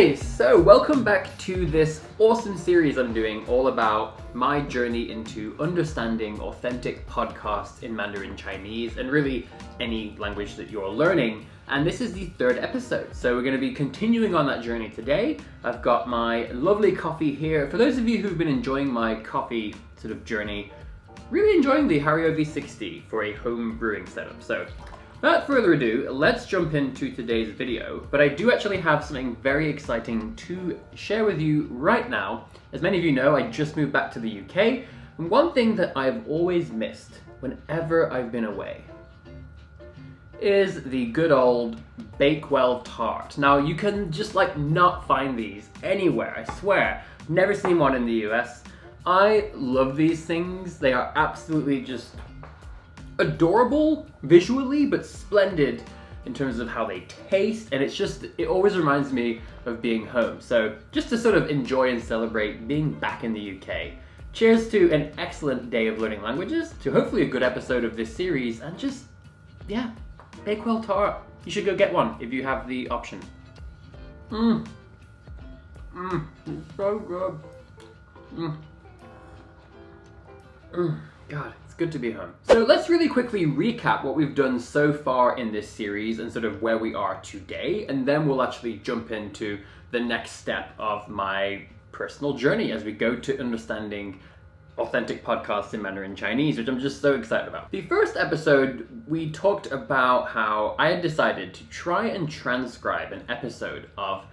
Hey, so welcome back to this awesome series I'm doing all about my journey into understanding authentic podcasts in Mandarin Chinese and really any language that you're learning. And this is the third episode. So we're going to be continuing on that journey today. I've got my lovely coffee here. For those of you who've been enjoying my coffee sort of journey, really enjoying the Hario V60 for a home brewing setup. So without further ado, let's jump into today's video. But I do actually have something very exciting to share with you right now. As many of you know, I just moved back to the UK, and one thing that I've always missed whenever I've been away is the good old Bakewell Tart. Now, you can just not find these anywhere, I swear. Never seen one in the US. I love these things. They are absolutely just adorable visually, but splendid in terms of how they taste, and it always reminds me of being home. So just to sort of enjoy and celebrate being back in the UK. Cheers to an excellent day of learning languages, to hopefully a good episode of this series, and just, yeah, Bakewell Tart. You should go get one if you have the option. It's so good. God, it's good to be home. So let's really quickly recap what we've done so far in this series and sort of where we are today, and then we'll actually jump into the next step of my personal journey as we go to understanding authentic podcasts in Mandarin Chinese, which I'm just so excited about. The first episode, we talked about how I had decided to try and transcribe an episode of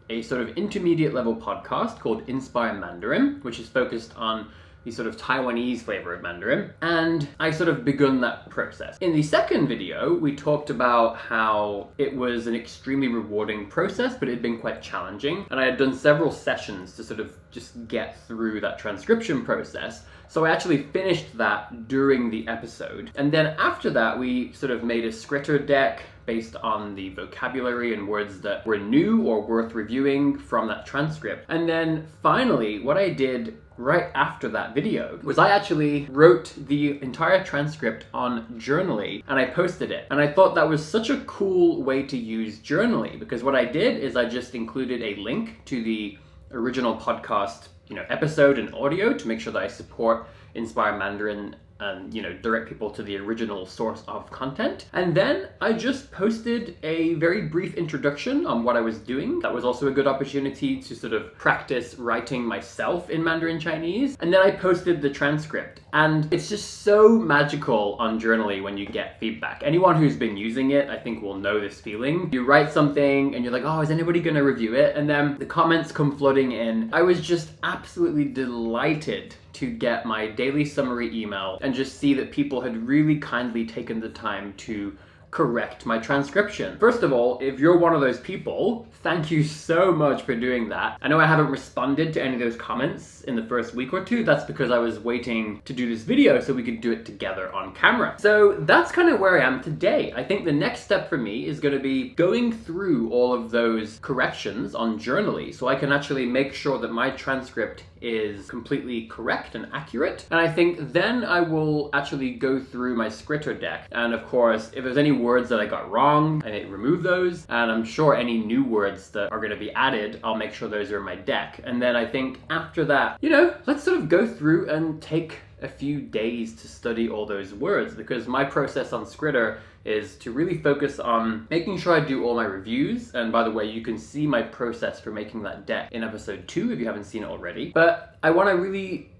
a sort of intermediate level podcast called Inspire Mandarin, which is focused on the sort of Taiwanese flavor of Mandarin, and I sort of begun that process. In the second video, we talked about how it was an extremely rewarding process, but it had been quite challenging, and I had done several sessions to sort of just get through that transcription process. So I actually finished that during the episode, and then after that, we sort of made a scritter deck based on the vocabulary and words that were new or worth reviewing from that transcript. And then finally, what I did right after that video was I actually wrote the entire transcript on Journaly and I posted it. And I thought that was such a cool way to use Journaly, because what I did is I just included a link to the original podcast, episode and audio to make sure that I support Inspire Mandarin and direct people to the original source of content. And then I just posted a very brief introduction on what I was doing. That was also a good opportunity to sort of practice writing myself in Mandarin Chinese. And then I posted the transcript. And it's just so magical on Journaly when you get feedback. Anyone who's been using it, I think, will know this feeling. You write something and you're like, oh, is anybody gonna review it? And then the comments come flooding in. I was just absolutely delighted to get my daily summary email and just see that people had really kindly taken the time to correct my transcription. First of all, if you're one of those people, thank you so much for doing that. I know I haven't responded to any of those comments in the first week or two. That's because I was waiting to do this video so we could do it together on camera. So that's kind of where I am today. I think the next step for me is going to be going through all of those corrections on Journaly so I can actually make sure that my transcript is completely correct and accurate. And I think then I will actually go through my scritter deck. And of course, if there's any words that I got wrong, I remove those. And I'm sure any new words that are going to be added, I'll make sure those are in my deck. And then I think after that, let's sort of go through and take a few days to study all those words, because my process on Scritter is to really focus on making sure I do all my reviews. And by the way, you can see my process for making that deck in episode 2 if you haven't seen it already. But I want to really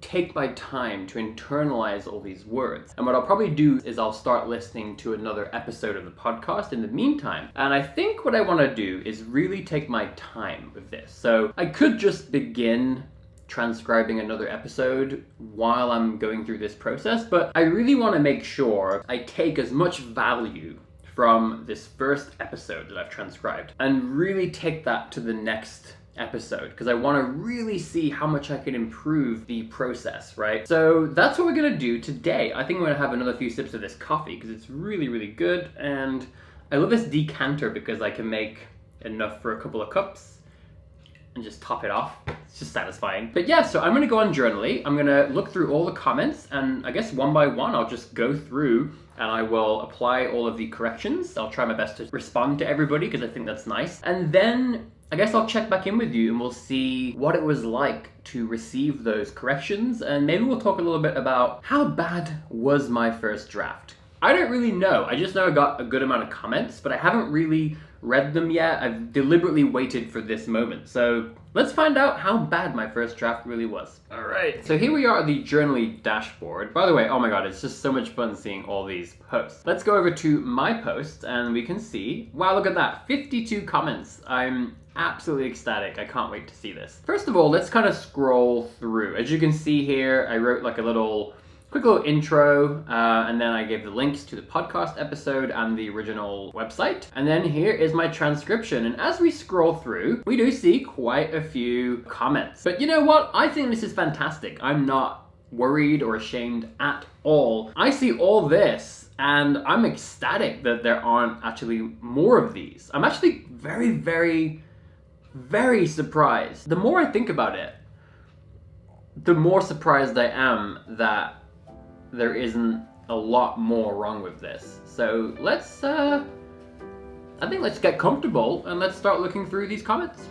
take my time to internalize all these words. And what I'll probably do is I'll start listening to another episode of the podcast in the meantime. And I think what I want to do is really take my time with this. So I could just begin transcribing another episode while I'm going through this process, but I really want to make sure I take as much value from this first episode that I've transcribed and really take that to the next episode, because I want to really see how much I can improve the process, right? So that's what we're going to do today. I think I'm going to have another few sips of this coffee because it's really, really good, and I love this decanter because I can make enough for a couple of cups and just top it off. It's just satisfying. But yeah, so I'm gonna go on Journaly. I'm gonna look through all the comments, and I guess one by one, I'll just go through and I will apply all of the corrections. I'll try my best to respond to everybody because I think that's nice. And then I guess I'll check back in with you and we'll see what it was like to receive those corrections, and maybe we'll talk a little bit about how bad was my first draft. I don't really know. I just know I got a good amount of comments, but I haven't really read them yet. I've deliberately waited for this moment. So let's find out how bad my first draft really was. All right, so here we are at the Journaly dashboard. By the way, oh my God, it's just so much fun seeing all these posts. Let's go over to my post and we can see, wow, look at that, 52 comments. I'm absolutely ecstatic. I can't wait to see this. First of all, let's kind of scroll through. As you can see here, I wrote like a quick little intro, and then I gave the links to the podcast episode and the original website. And then here is my transcription. And as we scroll through, we do see quite a few comments. But you know what? I think this is fantastic. I'm not worried or ashamed at all. I see all this and I'm ecstatic that there aren't actually more of these. I'm actually very, very, very surprised. The more I think about it, the more surprised I am that there isn't a lot more wrong with this. So let's, I think let's get comfortable and let's start looking through these comments.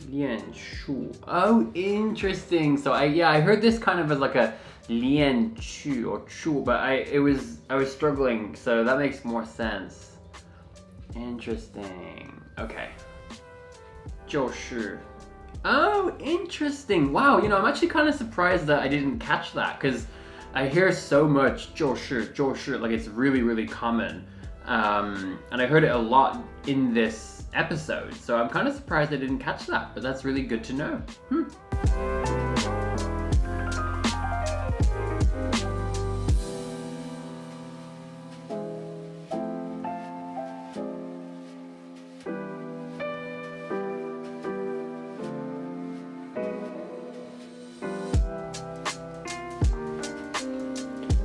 Lian Shu. Oh, interesting. So I heard this kind of as like a Lian Chu or Chu, but I was struggling, so that makes more sense. Interesting. Okay. 就是. Oh, interesting. Wow, you know, I'm actually kind of surprised that I didn't catch that, because I hear so much 就是 like it's really, really common. And I heard it a lot in this episode, so I'm kind of surprised I didn't catch that, but that's really good to know.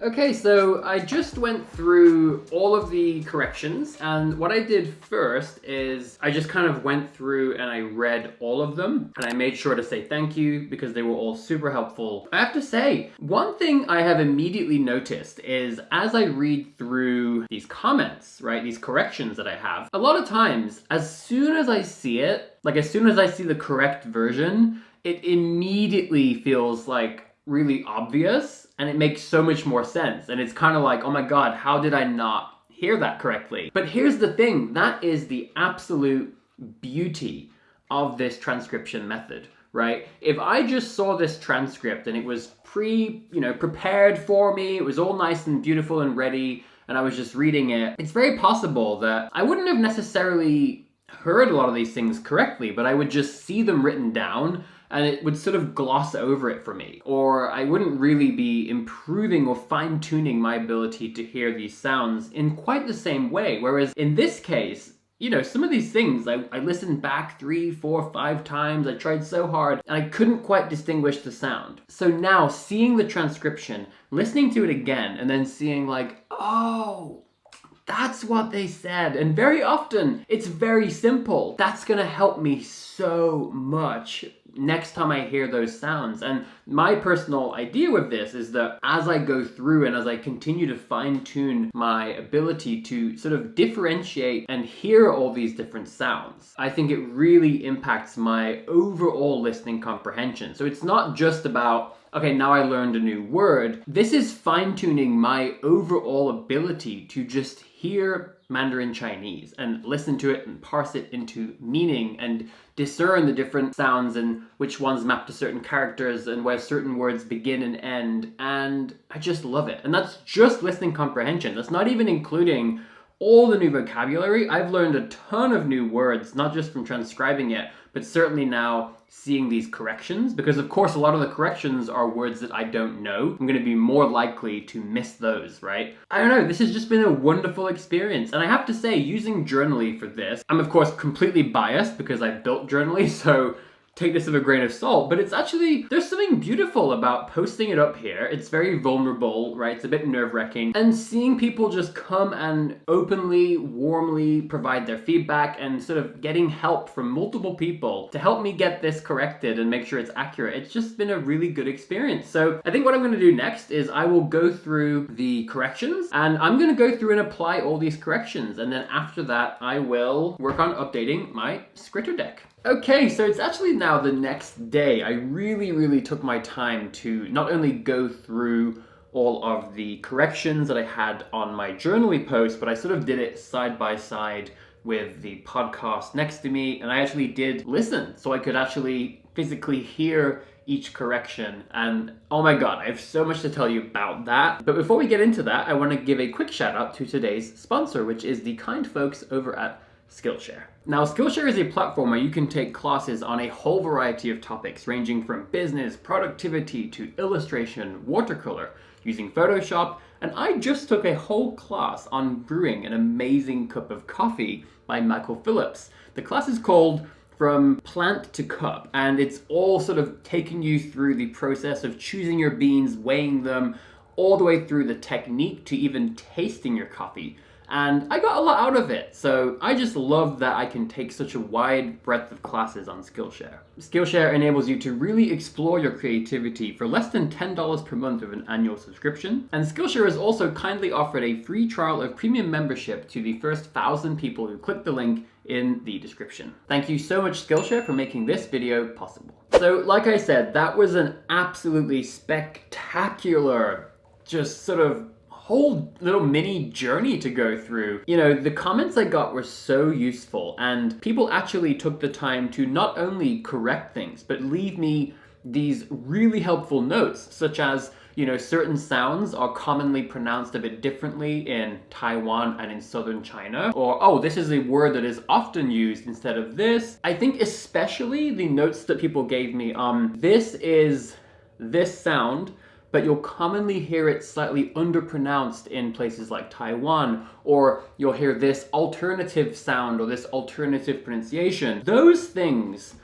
Okay, so I just went through all of the corrections, and what I did first is I just kind of went through and I read all of them, and I made sure to say thank you because they were all super helpful. I have to say, one thing I have immediately noticed is as I read through these comments, right, these corrections that I have, a lot of times, as soon as I see it, like as soon as I see the correct version, it immediately feels like really obvious and it makes so much more sense. And it's kind of like, oh my God, how did I not hear that correctly? But here's the thing, that is the absolute beauty of this transcription method, right? If I just saw this transcript and it was prepared for me, it was all nice and beautiful and ready, and I was just reading it, it's very possible that I wouldn't have necessarily heard a lot of these things correctly, but I would just see them written down and it would sort of gloss over it for me. Or I wouldn't really be improving or fine-tuning my ability to hear these sounds in quite the same way. Whereas in this case, you know, some of these things, I listened back 3, 4, 5 times, I tried so hard, and I couldn't quite distinguish the sound. So now, seeing the transcription, listening to it again, and then seeing like, oh, that's what they said. And very often, it's very simple. That's gonna help me so much next time I hear those sounds. And my personal idea with this is that as I go through and as I continue to fine-tune my ability to sort of differentiate and hear all these different sounds, I think it really impacts my overall listening comprehension. So it's not just about, okay, now I learned a new word. This is fine-tuning my overall ability to just hear Mandarin Chinese and listen to it and parse it into meaning and discern the different sounds and which ones map to certain characters and where certain words begin and end. And I just love it. And that's just listening comprehension. That's not even including all the new vocabulary. I've learned a ton of new words, not just from transcribing it, but certainly now seeing these corrections, because of course a lot of the corrections are words that I don't know. I'm going to be more likely to miss those, right? I don't know, this has just been a wonderful experience. And I have to say, using Journaly for this, I'm of course completely biased because I built Journaly, so take this with a grain of salt, but it's actually, there's something beautiful about posting it up here. It's very vulnerable, right? It's a bit nerve-wracking. And seeing people just come and openly, warmly provide their feedback and sort of getting help from multiple people to help me get this corrected and make sure it's accurate. It's just been a really good experience. So I think what I'm going to do next is I will go through the corrections, and I'm going to go through and apply all these corrections. And then after that, I will work on updating my scritter deck. Okay, so it's actually now the next day. I really took my time to not only go through all of the corrections that I had on my Journaly post, but I sort of did it side by side with the podcast next to me, and I actually did listen, so I could actually physically hear each correction. And oh my god, I have so much to tell you about that. But before we get into that, I want to give a quick shout out to today's sponsor, which is the kind folks over at Skillshare. Now, Skillshare is a platform where you can take classes on a whole variety of topics, ranging from business, productivity, to illustration, watercolor, using Photoshop, and I just took a whole class on brewing an amazing cup of coffee by Michael Phillips. The class is called From Plant to Cup, and it's all sort of taking you through the process of choosing your beans, weighing them, all the way through the technique to even tasting your coffee. And I got a lot out of it, so I just love that I can take such a wide breadth of classes on Skillshare. Skillshare enables you to really explore your creativity for less than $10 per month with an annual subscription. And Skillshare has also kindly offered a free trial of premium membership to the first 1,000 people who click the link in the description. Thank you so much, Skillshare, for making this video possible. So, like I said, that was an absolutely spectacular, just sort of whole little mini journey to go through. You know, the comments I got were so useful, and people actually took the time to not only correct things, but leave me these really helpful notes, such as, you know, certain sounds are commonly pronounced a bit differently in Taiwan and in southern China, or, oh, this is a word that is often used instead of this. I think especially the notes that people gave me, this is this sound, but you'll commonly hear it slightly underpronounced in places like Taiwan, or you'll hear this alternative sound or this alternative pronunciation. Those things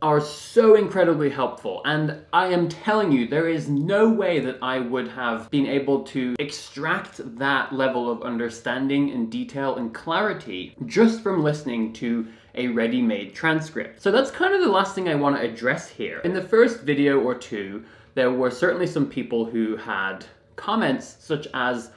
are so incredibly helpful, and I am telling you, there is no way that I would have been able to extract that level of understanding and detail and clarity just from listening to a ready-made transcript. So that's kind of the last thing I want to address here. In the first video or two, there were certainly some people who had comments such as,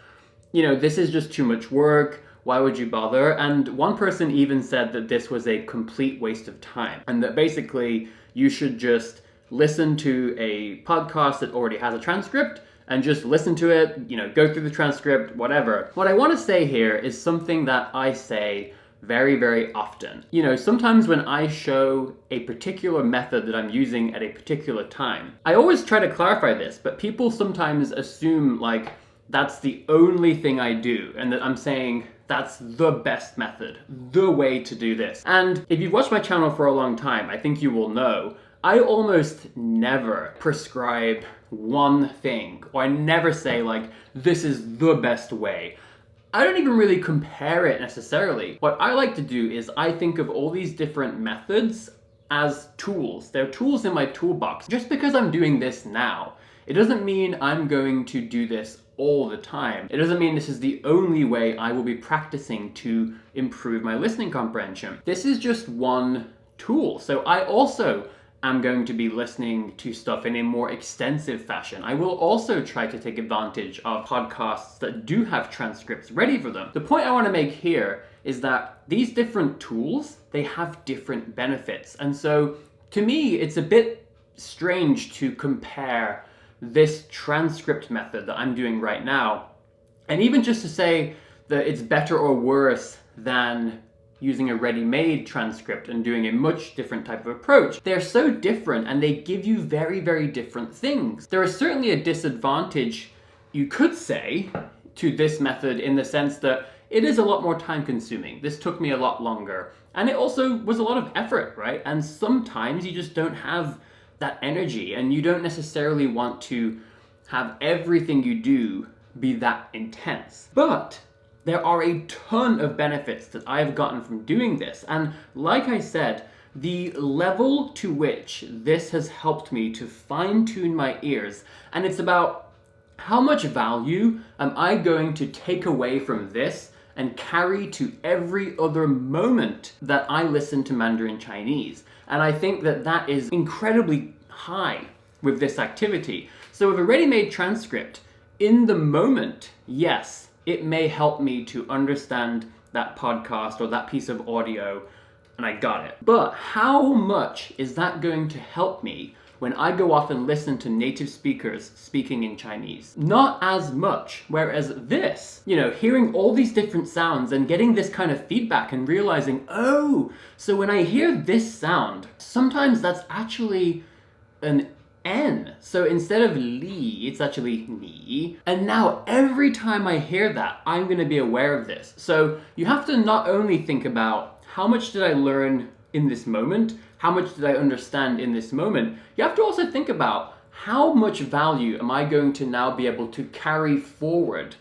you know, this is just too much work, why would you bother? And one person even said that this was a complete waste of time, and that basically you should just listen to a podcast that already has a transcript and just listen to it, you know, go through the transcript, whatever. What I want to say here is something that I say very often. You know, sometimes when I show a particular method that I'm using at a particular time, I always try to clarify this, but people sometimes assume like that's the only thing I do, and that I'm saying that's the best method, the way to do this. And if you've watched my channel for a long time, I think you will know I almost never prescribe one thing, or I never say like, this is the best way. I don't even really compare it necessarily. What I like to do is I think of all these different methods as tools. They're tools in my toolbox. Just because I'm doing this now, it doesn't mean I'm going to do this all the time. It doesn't mean this is the only way I will be practicing to improve my listening comprehension. This is just one tool. So I also am going to be listening to stuff in a more extensive fashion. I will also try to take advantage of podcasts that do have transcripts ready for them. The point I want to make here is that these different tools, they have different benefits. And so to me, it's a bit strange to compare this transcript method that I'm doing right now, and even just to say that it's better or worse than using a ready-made transcript and doing a much different type of approach. They're so different, and they give you very different things. There is certainly a disadvantage, you could say, to this method in the sense that it is a lot more time consuming. This took me a lot longer, and it also was a lot of effort, right? And sometimes you just don't have that energy, and you don't necessarily want to have everything you do be that intense. But there are a ton of benefits that I've gotten from doing this, and like I said, the level to which this has helped me to fine-tune my ears, and it's about how much value am I going to take away from this and carry to every other moment that I listen to Mandarin Chinese. And I think that that is incredibly high with this activity. So with a ready-made transcript, in the moment, yes, it may help me to understand that podcast or that piece of audio, and I got it. But how much is that going to help me when I go off and listen to native speakers speaking in Chinese? Not as much. Whereas this, hearing all these different sounds and getting this kind of feedback and realizing, oh, so when I hear this sound, sometimes that's actually an N. So instead of li, it's actually ni. And now every time I hear that, I'm going to be aware of this. So you have to not only think about how much did I learn in this moment, how much did I understand in this moment, you have to also think about how much value am I going to now be able to carry forward.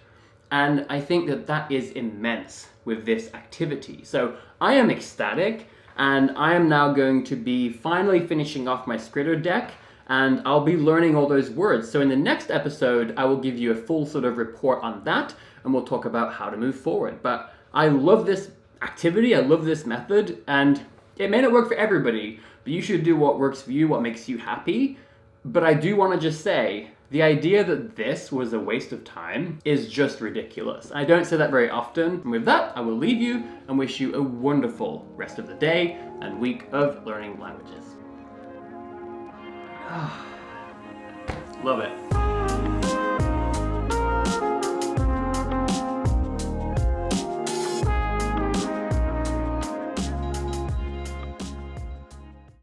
And I think that that is immense with this activity. So I am ecstatic, and I am now going to be finally finishing off my Skritter deck, and I'll be learning all those words. So in the next episode, I will give you a full sort of report on that, and we'll talk about how to move forward. But I love this activity, I love this method, and it may not work for everybody, but you should do what works for you, what makes you happy. But I do want to just say, the idea that this was a waste of time is just ridiculous. I don't say that very often. And with that, I will leave you and wish you a wonderful rest of the day and week of learning languages. Love it.